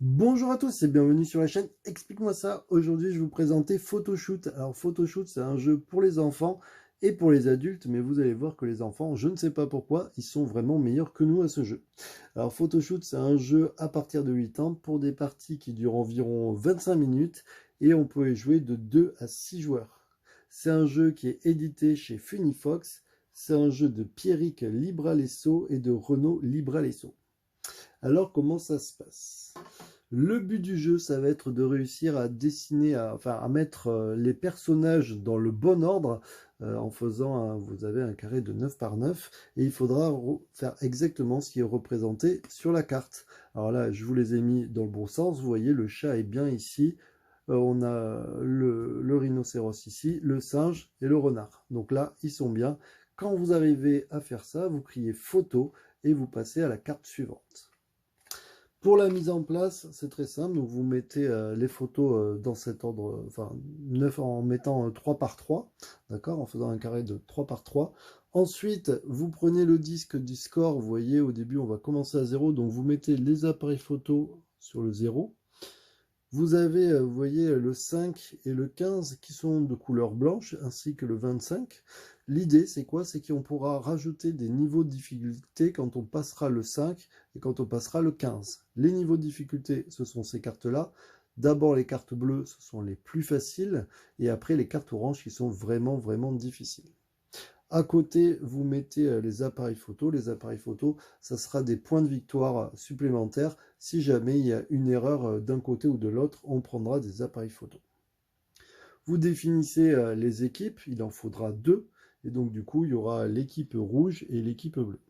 Bonjour à tous et bienvenue sur la chaîne Explique-moi ça. Aujourd'hui, je vais vous présenter Photoshoot. Alors, Photoshoot, c'est un jeu pour les enfants et pour les adultes, mais vous allez voir que les enfants, je ne sais pas pourquoi, ils sont vraiment meilleurs que nous à ce jeu. Alors, Photoshoot, c'est un jeu à partir de 8 ans pour des parties qui durent environ 25 minutes et on peut y jouer de 2 à 6 joueurs. C'est un jeu qui est édité chez Funifox. C'est un jeu de Pierrick Libralesso et de Renaud Libralesso. Alors, comment ça se passe? Le but du jeu, ça va être de réussir à dessiner, à mettre les personnages dans le bon ordre en faisant, vous avez un carré de 9 par 9 et il faudra faire exactement ce qui est représenté sur la carte. Alors là, je vous les ai mis dans le bon sens. Vous voyez, le chat est bien ici. On a le rhinocéros ici, le singe et le renard. Donc là, ils sont bien. Quand vous arrivez à faire ça, vous criez photo et vous passez à la carte suivante. Pour la mise en place, c'est très simple. Donc vous mettez les photos dans cet ordre, enfin 9 en mettant 3 par 3, d'accord, en faisant un carré de 3 par 3. Ensuite, vous prenez le disque du score. Vous voyez, au début, on va commencer à 0. Donc vous mettez les appareils photo sur le 0. Vous avez, vous voyez, le 5 et le 15 qui sont de couleur blanche, ainsi que le 25. L'idée, c'est quoi? C'est qu'on pourra rajouter des niveaux de difficulté quand on passera le 5 et quand on passera le 15. Les niveaux de difficulté, ce sont ces cartes-là. D'abord, les cartes bleues, ce sont les plus faciles, et après, les cartes oranges qui sont vraiment, vraiment difficiles. À côté, vous mettez les appareils photo. Les appareils photo, ça sera des points de victoire supplémentaires. Si jamais il y a une erreur d'un côté ou de l'autre, on prendra des appareils photo. Vous définissez les équipes, il en faudra 2. Et donc du coup, il y aura l'équipe rouge et l'équipe bleue.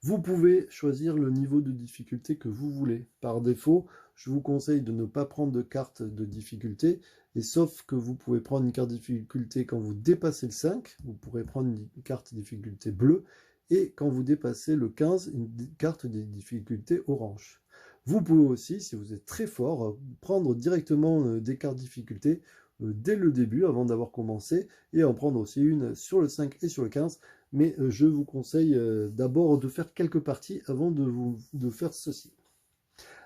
Vous pouvez choisir le niveau de difficulté que vous voulez. Par défaut, je vous conseille de ne pas prendre de carte de difficulté, et sauf que vous pouvez prendre une carte de difficulté quand vous dépassez le 5, vous pourrez prendre une carte de difficulté bleue, et quand vous dépassez le 15, une carte de difficulté orange. Vous pouvez aussi, si vous êtes très fort, prendre directement des cartes de difficulté dès le début, avant d'avoir commencé, et en prendre aussi une sur le 5 et sur le 15, mais je vous conseille d'abord de faire quelques parties avant de faire ceci.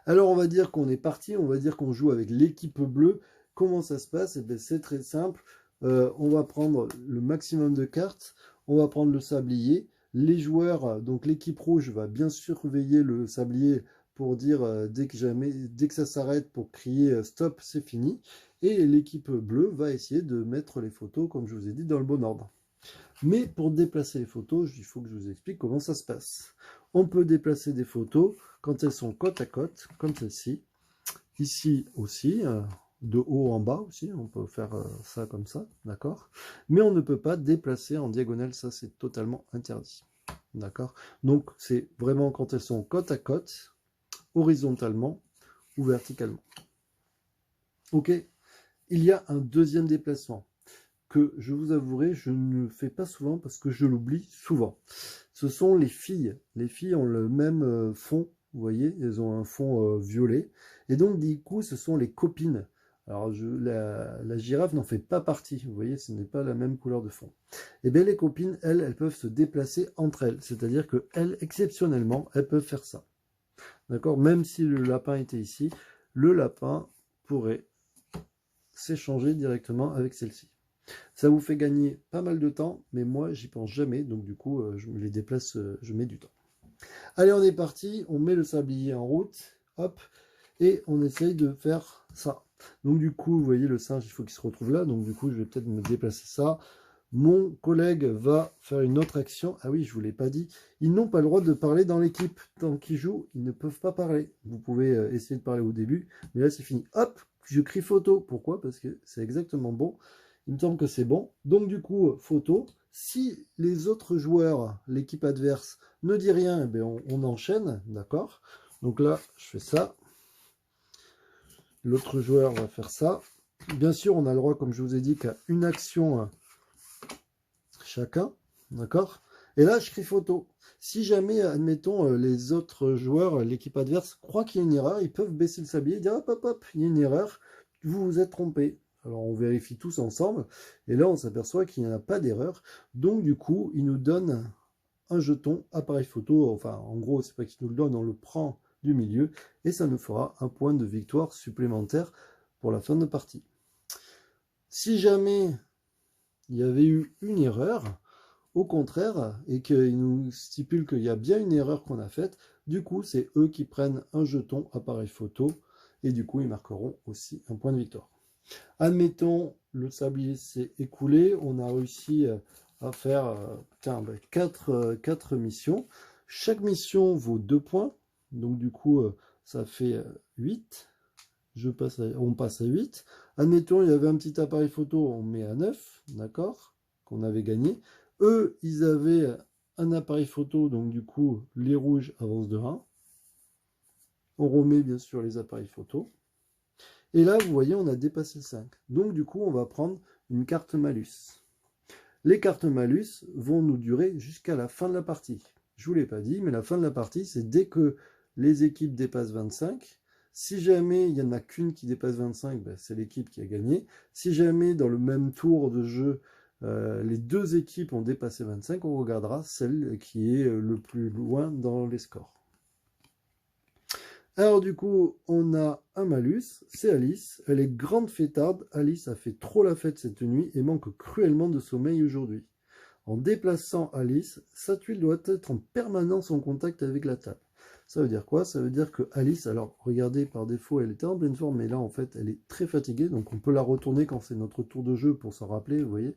Alors on va dire qu'on est parti, on va dire qu'on joue avec l'équipe bleue. Comment ça se passe? Eh c'est très simple. On va prendre le maximum de cartes, on va prendre le sablier. Les joueurs, donc l'équipe rouge va bien surveiller le sablier pour dire dès que ça s'arrête pour crier stop, c'est fini. Et l'équipe bleue va essayer de mettre les photos, comme je vous ai dit, dans le bon ordre. Mais pour déplacer les photos, il faut que je vous explique comment ça se passe. On peut déplacer des photos quand elles sont côte à côte, comme celle-ci. Ici aussi, de haut en bas aussi, on peut faire ça comme ça, d'accord? Mais on ne peut pas déplacer en diagonale, ça c'est totalement interdit, d'accord? Donc c'est vraiment quand elles sont côte à côte, horizontalement ou verticalement. Ok, il y a un deuxième déplacement que je vous avouerai, je ne fais pas souvent parce que je l'oublie souvent. Ce sont les filles. Les filles ont le même fond, vous voyez, elles ont un fond violet. Et donc, du coup, ce sont les copines. Alors, la girafe n'en fait pas partie, vous voyez, ce n'est pas la même couleur de fond. Et bien, les copines, elles peuvent se déplacer entre elles. C'est-à-dire qu'elles, exceptionnellement, elles peuvent faire ça. D'accord? Même si le lapin était ici, le lapin pourrait s'échanger directement avec celle-ci. Ça vous fait gagner pas mal de temps, mais moi, j'y pense jamais. Donc, du coup, je me les déplace, je mets du temps. Allez, on est parti. On met le sablier en route. Hop. Et on essaye de faire ça. Donc, du coup, vous voyez, le singe, il faut qu'il se retrouve là. Donc, du coup, je vais peut-être me déplacer ça. Mon collègue va faire une autre action. Ah oui, je ne vous l'ai pas dit. Ils n'ont pas le droit de parler dans l'équipe. Tant qu'ils jouent, ils ne peuvent pas parler. Vous pouvez essayer de parler au début. Mais là, c'est fini. Hop, je crie photo. Pourquoi? Parce que c'est exactement bon. Il me semble que c'est bon. Donc du coup, photo. Si les autres joueurs, l'équipe adverse, ne dit rien, eh bien, on enchaîne, d'accord? Donc là, je fais ça. L'autre joueur va faire ça. Bien sûr, on a le droit, comme je vous ai dit, qu'à une action chacun, d'accord? Et là, je crie photo. Si jamais, admettons, les autres joueurs, l'équipe adverse, croient qu'il y a une erreur, ils peuvent baisser le sablier et dire hop, hop, hop, il y a une erreur, vous vous êtes trompé. Alors on vérifie tous ensemble, et là on s'aperçoit qu'il n'y a pas d'erreur. Donc du coup, il nous donne un jeton appareil photo. Enfin, en gros, c'est pas qu'il nous le donne, on le prend du milieu, et ça nous fera un point de victoire supplémentaire pour la fin de partie. Si jamais il y avait eu une erreur, au contraire, et qu'il nous stipule qu'il y a bien une erreur qu'on a faite, du coup, c'est eux qui prennent un jeton appareil photo, et du coup, ils marqueront aussi un point de victoire. Admettons, le sablier s'est écoulé, on a réussi à faire 4 missions. Chaque mission vaut 2 points, donc du coup, ça fait 8. On passe à 8. Admettons, il y avait un petit appareil photo, on met à 9, d'accord, qu'on avait gagné. Eux, ils avaient un appareil photo, donc du coup, les rouges avancent de 1. On remet bien sûr les appareils photo. Et là, vous voyez, on a dépassé le 5. Donc du coup, on va prendre une carte malus. Les cartes malus vont nous durer jusqu'à la fin de la partie. Je ne vous l'ai pas dit, mais la fin de la partie, c'est dès que les équipes dépassent 25. Si jamais il n'y en a qu'une qui dépasse 25, ben, c'est l'équipe qui a gagné. Si jamais dans le même tour de jeu, les deux équipes ont dépassé 25, on regardera celle qui est le plus loin dans les scores. Alors du coup, on a un malus, c'est Alice. Elle est grande fêtarde. Alice a fait trop la fête cette nuit et manque cruellement de sommeil aujourd'hui. En déplaçant Alice, sa tuile doit être en permanence en contact avec la table. Ça veut dire quoi? Ça veut dire que Alice, alors regardez, par défaut, elle était en pleine forme, mais là, en fait, elle est très fatiguée. Donc on peut la retourner quand c'est notre tour de jeu pour s'en rappeler, vous voyez.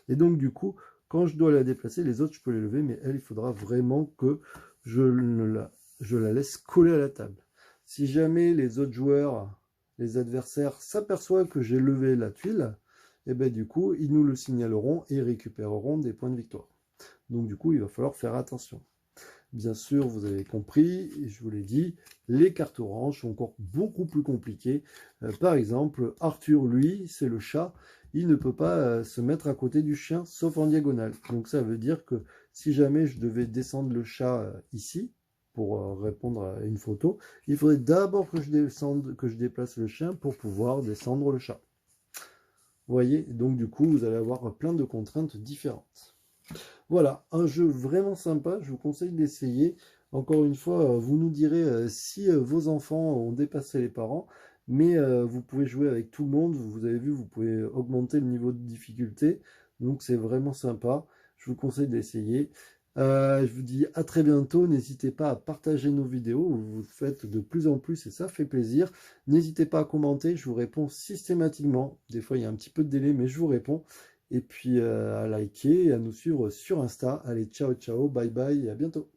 Et donc du coup, quand je dois la déplacer, les autres, je peux les lever, mais elle, il faudra vraiment que je la laisse coller à la table. Si jamais les autres joueurs, les adversaires, s'aperçoivent que j'ai levé la tuile, et bien du coup, ils nous le signaleront et récupéreront des points de victoire. Donc du coup, il va falloir faire attention. Bien sûr, vous avez compris, et je vous l'ai dit, les cartes oranges sont encore beaucoup plus compliquées. Par exemple, Arthur, lui, c'est le chat, il ne peut pas se mettre à côté du chien, sauf en diagonale. Donc ça veut dire que si jamais je devais descendre le chat ici, pour répondre à une photo, il faudrait d'abord que je déplace le chien pour pouvoir descendre le chat. Vous voyez, donc du coup, vous allez avoir plein de contraintes différentes. Voilà, un jeu vraiment sympa, je vous conseille d'essayer. Encore une fois, vous nous direz si vos enfants ont dépassé les parents, mais vous pouvez jouer avec tout le monde, vous avez vu, vous pouvez augmenter le niveau de difficulté, donc c'est vraiment sympa, je vous conseille d'essayer. Je vous dis à très bientôt, n'hésitez pas à partager nos vidéos, vous le faites de plus en plus et ça fait plaisir. N'hésitez pas à commenter, je vous réponds systématiquement, des fois il y a un petit peu de délai, mais je vous réponds. Et puis à liker et à nous suivre sur Insta. Allez, ciao, ciao, bye bye et à bientôt.